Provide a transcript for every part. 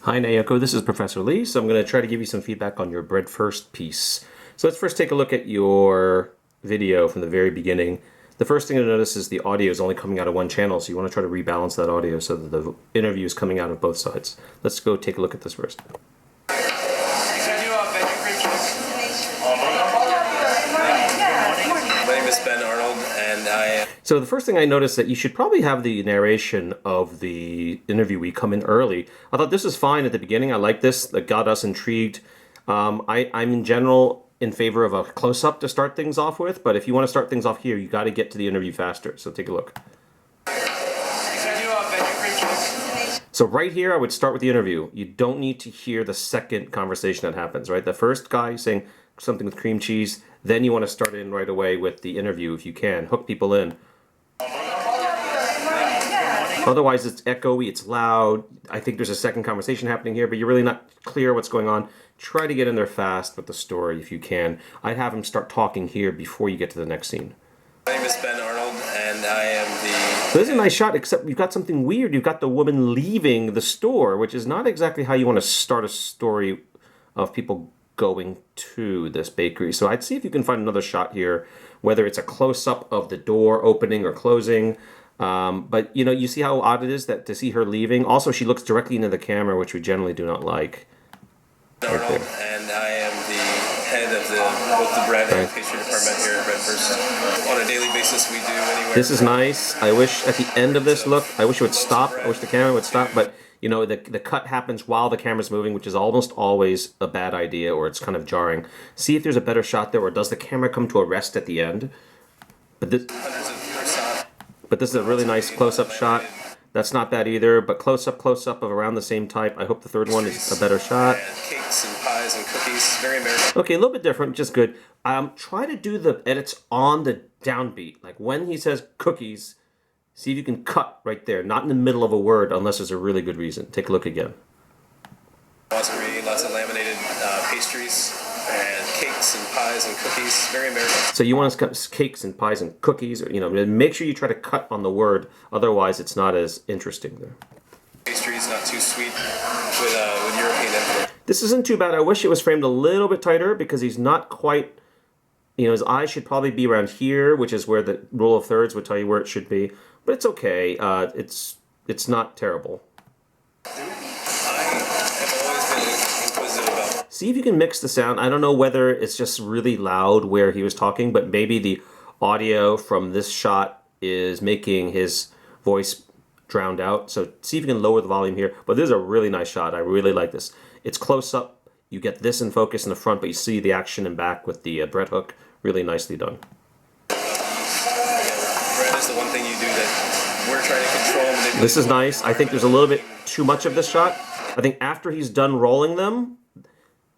Hi Naoko, this is Professor Lee. So I'm going to try to give you some feedback on your Bread Furst piece. So let's first take a look at your video from the very beginning. The first thing to notice is the audio is only coming out of one channel, so you want to try to rebalance that audio so that the interview is coming out of both sides. Let's go take a look at this first. My name is Ben Arnold, and I am... So the first thing I noticed that you should probably have the narration of the interviewee come in early. I thought this was fine at the beginning. I like this. That got us intrigued. I'm in general in favor of a close-up to start things off with, but if you want to start things off here, you got to get to the interview faster. So take a look. So right here, I would start with the interview. You don't need to hear the second conversation that happens, right? The first guy saying something with cream cheese, then you want to start in right away with the interview if you can. Hook people in. Otherwise, it's echoey, it's loud. I think there's a second conversation happening here, but you're really not clear what's going on. Try to get in there fast with the story if you can. I'd have him start talking here before you get to the next scene. My name is Ben Arnold, and I am the... So this is a nice shot, except you've got something weird. You've got the woman leaving the store, which is not exactly how you want to start a story of people going to this bakery. So I'd see if you can find another shot here, whether it's a close-up of the door opening or closing. But, you know, you see how odd it is that to see her leaving. Also, she looks directly into the camera, which we generally do not like. Arnold, right there. And I am the head of both the bread and pastry department here at Bread Furst. On a daily basis, we do anywhere... This is nice. I wish at the end of this look, I wish it would stop. I wish the camera would stop, but... You know, the cut happens while the camera's moving, which is almost always a bad idea, or it's kind of jarring. See if there's a better shot there, or does the camera come to a rest at the end? But this is a really nice close-up shot. That's not bad either, but close-up of around the same type. I hope the third one is a better shot. And cakes and pies and cookies, very American. Okay, a little bit different, just good. Try to do the edits on the downbeat. Like when he says cookies, see if you can cut right there, not in the middle of a word unless there's a really good reason. Take a look again. Lots of laminated pastries and cakes and pies and cookies, very American. So you want to cut cakes and pies and cookies, or, you know, make sure you try to cut on the word, otherwise it's not as interesting there. Pastries, not too sweet with European influence. This isn't too bad. I wish it was framed a little bit tighter because he's not quite, you know, his eyes should probably be around here, which is where the rule of thirds would tell you where it should be. But it's okay. It's not terrible. I have always been inquisitive about... See if you can mix the sound. I don't know whether it's just really loud where he was talking, but maybe the audio from this shot is making his voice drowned out. So see if you can lower the volume here. But this is a really nice shot. I really like this. It's close up. You get this in focus in the front, but you see the action in back with the bread hook. Really nicely done. Bread is the one thing you do that we're trying to control. This is nice. I think there's a little bit too much of this shot. I think after he's done rolling them,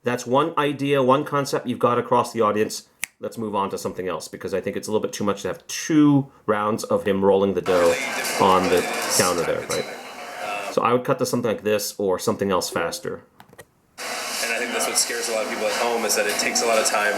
that's one idea, one concept you've got across the audience. Let's move on to something else, because I think it's a little bit too much to have 2 rounds of him rolling the dough on the counter there, right? So I would cut to something like this or something else faster. And I think that's what scares a lot of people at home, is that it takes a lot of time.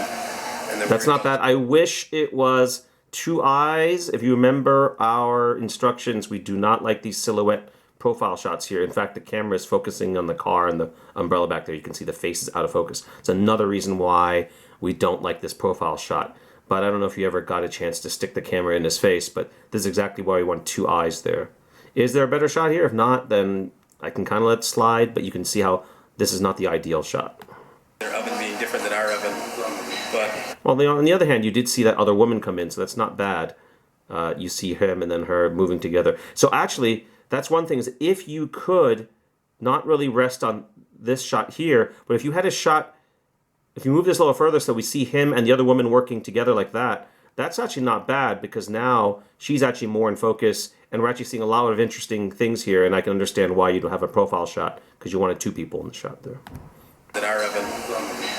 And that's not bad. I wish it was 2 eyes. If you remember our instructions, we do not like these silhouette profile shots here. In fact, the camera is focusing on the car and the umbrella back there. You can see the face is out of focus. It's another reason why we don't like this profile shot. But I don't know if you ever got a chance to stick the camera in his face, but this is exactly why we want 2 eyes there. Is there a better shot here? If not, then I can kind of let it slide, but you can see how this is not the ideal shot. Their oven being different than our oven, but... Well, on the other hand, you did see that other woman come in, so that's not bad. You see him and then her moving together. So actually, that's one thing, is if you could not really rest on this shot here, but if you had a shot, if you move this a little further so we see him and the other woman working together like that, that's actually not bad, because now she's actually more in focus and we're actually seeing a lot of interesting things here, and I can understand why you don't have a profile shot, because you wanted 2 people in the shot there. Than our oven,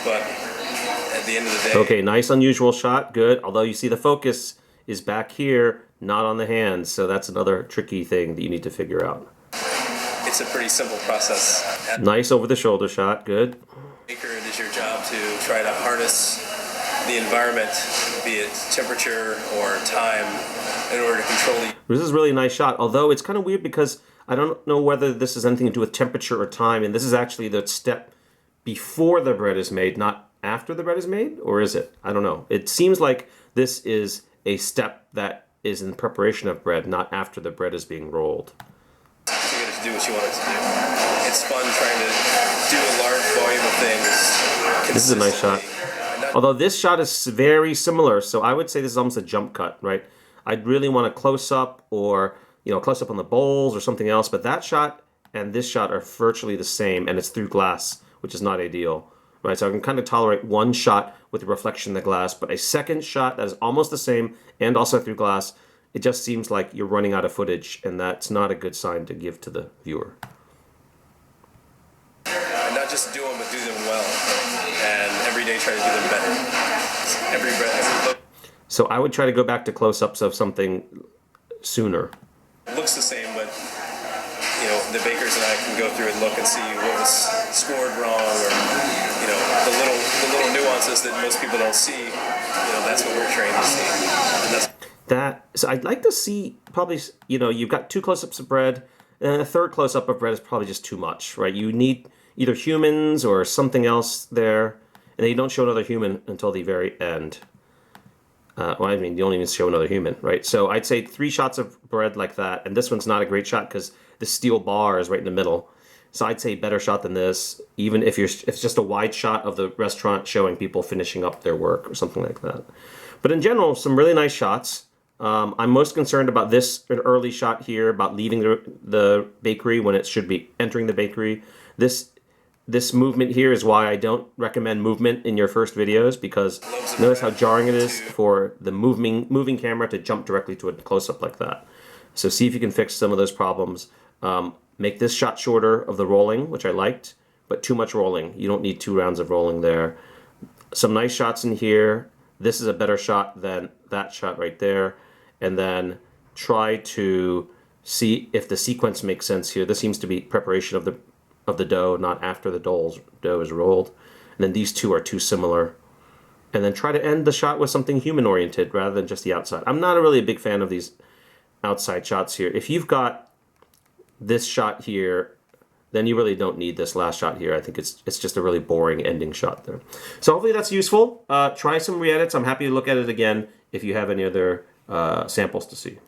but at the end of the day... Okay, nice unusual shot, good. Although you see the focus is back here, not on the hands, so that's another tricky thing that you need to figure out. It's a pretty simple process. Nice over-the-shoulder shot, good. Baker, it is your job to try to harness the environment, be it temperature or time, in order to control the... This is a really nice shot, although it's kind of weird because I don't know whether this has anything to do with temperature or time, and this is actually the step before the bread is made, not after the bread is made, or is it? I don't know. It seems like this is a step that is in preparation of bread, not after the bread is being rolled. You get to do what you want it to do. It's fun trying to do a large volume of things. This is a nice shot. Although this shot is very similar, so I would say this is almost a jump cut, right? I'd really want a close-up or, close-up on the bowls or something else, but that shot and this shot are virtually the same, and it's through glass, which is not ideal, right? So I can kind of tolerate one shot with the reflection in the glass, but a second shot that is almost the same and also through glass, it just seems like you're running out of footage, and that's not a good sign to give to the viewer. And not just do them, but do them well, and every day try to do them better. Every bread. So I would try to go back to close-ups of something sooner. It looks the same, but the bakers and I can go through and look and see what was scored wrong, or the little nuances that most people don't see. That's what we're trained to see. So I'd like to see probably, you've got 2 close-ups of bread, and a third close-up of bread is probably just too much, right? You need either humans or something else there, and then you don't show another human until the very end. You don't even show another human, right? So I'd say 3 shots of bread like that, and this one's not a great shot because the steel bar is right in the middle. So I'd say better shot than this, even if it's just a wide shot of the restaurant showing people finishing up their work or something like that. But in general, some really nice shots. I'm most concerned about an early shot here, about leaving the bakery when it should be entering the bakery. This movement here is why I don't recommend movement in your first videos, because notice how jarring it is for the moving camera to jump directly to a close-up like that. So see if you can fix some of those problems. Make this shot shorter of the rolling, which I liked, but too much rolling. You don't need 2 rounds of rolling there. Some nice shots in here. This is a better shot than that shot right there. And then try to see if the sequence makes sense here. This seems to be preparation of the dough, not after the dough is rolled. And then these 2 are too similar. And then try to end the shot with something human-oriented rather than just the outside. I'm not really a big fan of these outside shots here. If you've got this shot here, then you really don't need this last shot here. I think it's just a really boring ending shot there. So hopefully that's useful. Try some re-edits. I'm happy to look at it again if you have any other samples to see.